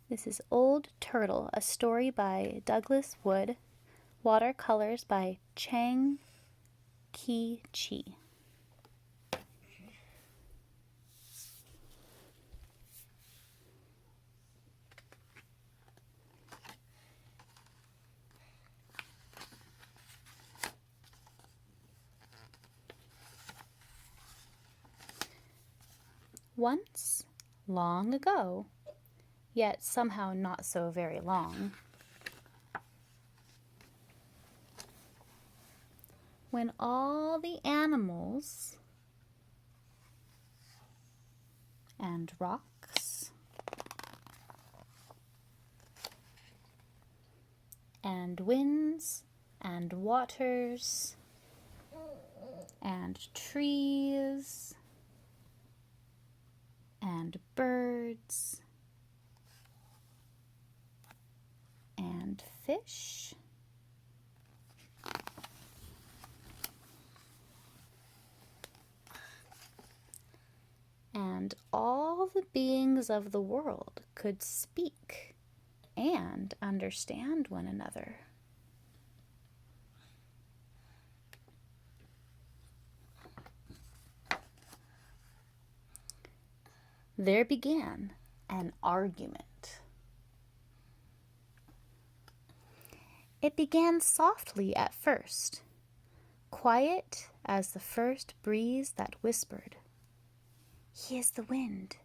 This is Old Turtle, a story by Douglas Wood, watercolors by Chang Ki-chi. Once, long ago, yet somehow not so very long, when all the animals and rocks and winds and waters and trees and birds and fish and all the beings of the world could speak and understand one another. There began an argument. It began softly at first, quiet as the first breeze that whispered, "He is the wind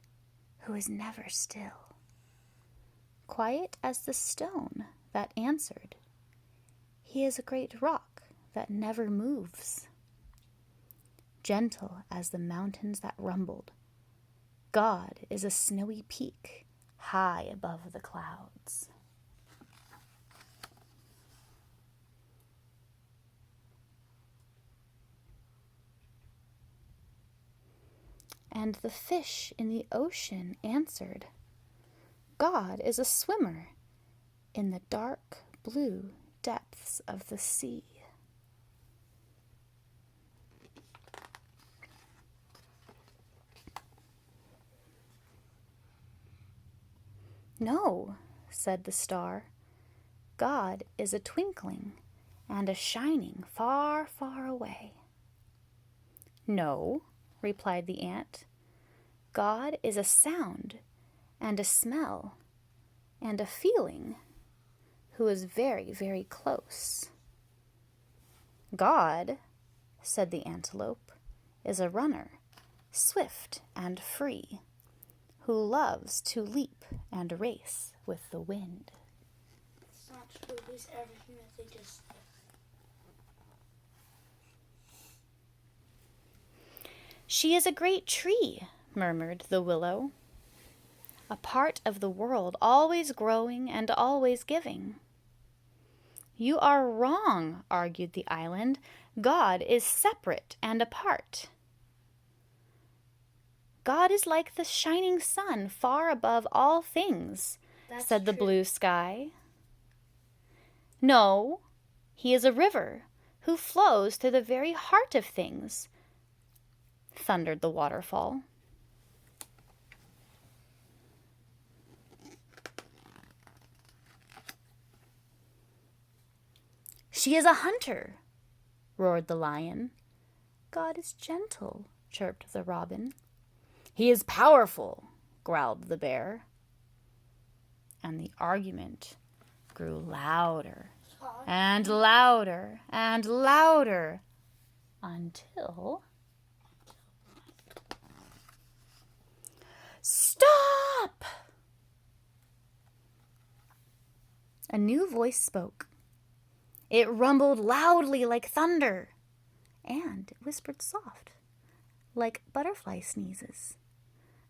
who is never still." Quiet as the stone that answered, "He is a great rock that never moves." Gentle as the mountains that rumbled, "God is a snowy peak high above the clouds." And the fish in the ocean answered, "God is a swimmer in the dark blue depths of the sea." "No," said the star, "God is a twinkling and a shining far, far away." "No," replied the ant, "God is a sound and a smell and a feeling who is very, very close." "God," said the antelope, "is a runner, swift and free, who loves to leap and race with the wind." It's not true. It's everything that they just said. "She is a great tree," murmured the willow, "a part of the world always growing and always giving." "You are wrong," argued the island. "God is separate and apart." "God is like the shining sun far above all things," said the blue sky. "No, he is a river who flows through the very heart of things," thundered the waterfall. "She is a hunter," roared the lion. "God is gentle," chirped the robin. "He is powerful," growled the bear. And the argument grew louder and louder and louder until... "Stop!" A new voice spoke. It rumbled loudly like thunder, and it whispered soft, like butterfly sneezes.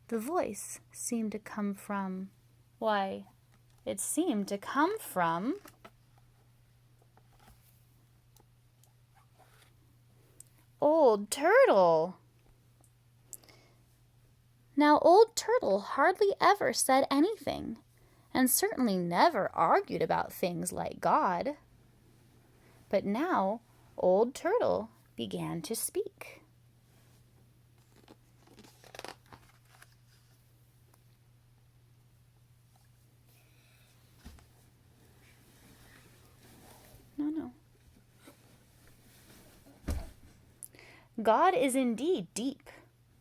The voice seemed to come from... it seemed to come from... Old Turtle. Now, Old Turtle hardly ever said anything, and certainly never argued about things like God. But now Old Turtle began to speak. God is indeed deep,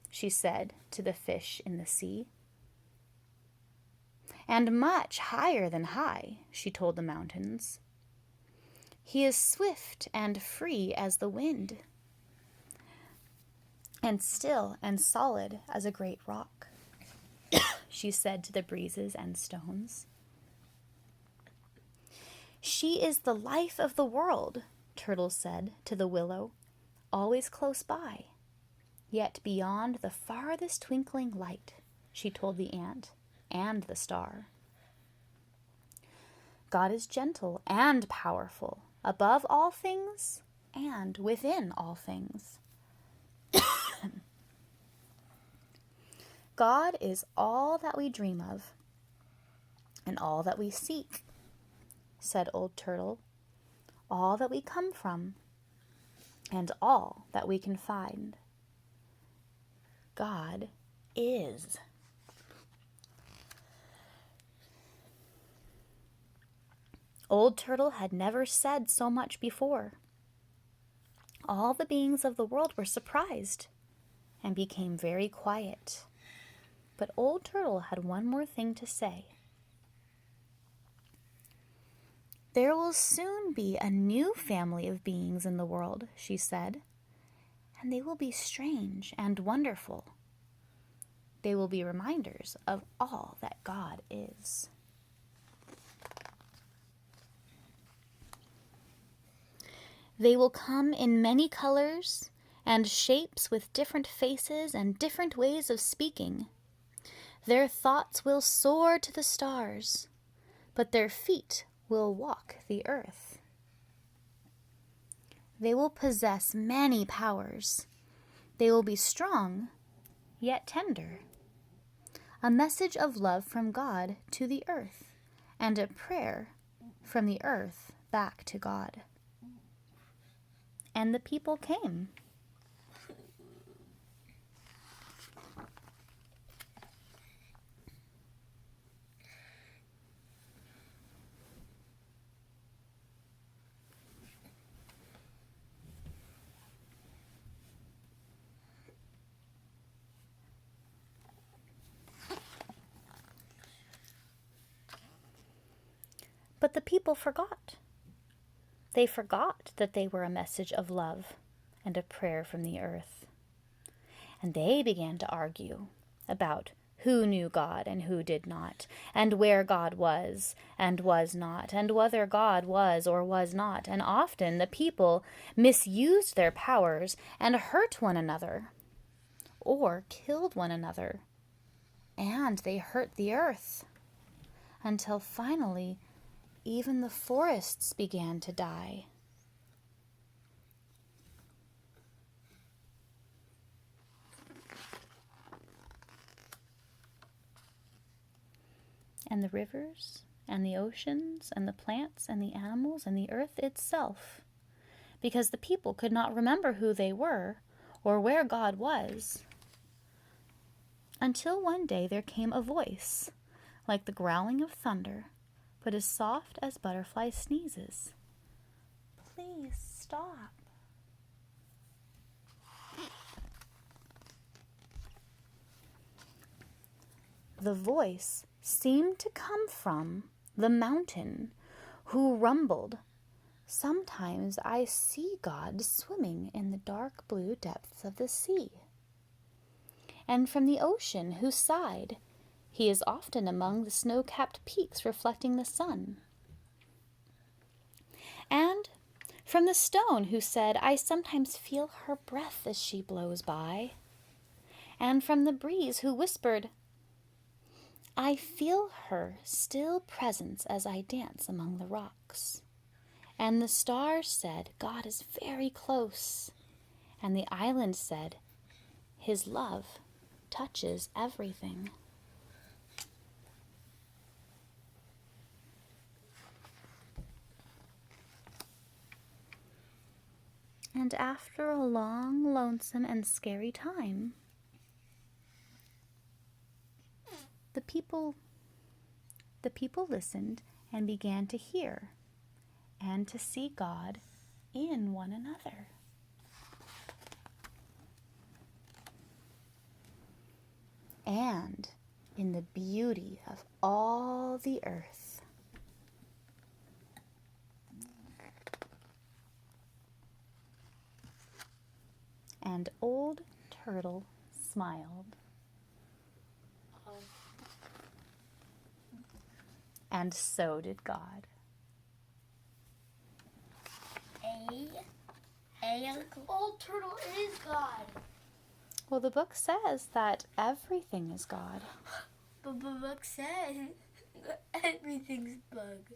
she said to the fish in the sea. And much higher than high, she told the mountains. He is swift and free as the wind, and still and solid as a great rock, she said to the breezes and stones. She is the life of the world, Turtle said to the willow, always close by, yet beyond the farthest twinkling light, she told the ant and the star. God is gentle and powerful, above all things and within all things. God is all that we dream of and all that we seek, said Old Turtle, all that we come from and all that we can find. God is. Old Turtle had never said so much before. All the beings of the world were surprised and became very quiet. But Old Turtle had one more thing to say. There will soon be a new family of beings in the world, she said, and they will be strange and wonderful. They will be reminders of all that God is. They will come in many colors and shapes with different faces and different ways of speaking. Their thoughts will soar to the stars, but their feet will walk the earth. They will possess many powers. They will be strong, yet tender. A message of love from God to the earth, and a prayer from the earth back to God. And the people came. But the people forgot. They forgot that they were a message of love and a prayer from the earth. And they began to argue about who knew God and who did not, and where God was and was not, and whether God was or was not. And often the people misused their powers and hurt one another, or killed one another, and they hurt the earth, until finally even the forests began to die. And the rivers, and the oceans, and the plants, and the animals, and the earth itself, because the people could not remember who they were or where God was. Until one day there came a voice, like the growling of thunder, but as soft as butterfly sneezes. Please stop. The voice seemed to come from the mountain, who rumbled, "Sometimes I see God swimming in the dark blue depths of the sea." And from the ocean, who sighed, "He is often among the snow-capped peaks reflecting the sun." And from the stone, who said, "I sometimes feel her breath as she blows by." And from the breeze, who whispered, "I feel her still presence as I dance among the rocks." And the stars said, "God is very close." And the island said, "His love touches everything." And after a long, lonesome, and scary time, the people listened and began to hear and to see God in one another. and in the beauty of all the earth. And Old Turtle smiled. And so did God. Old Turtle is God. Well, the book says that everything is God. But the book says everything's bug.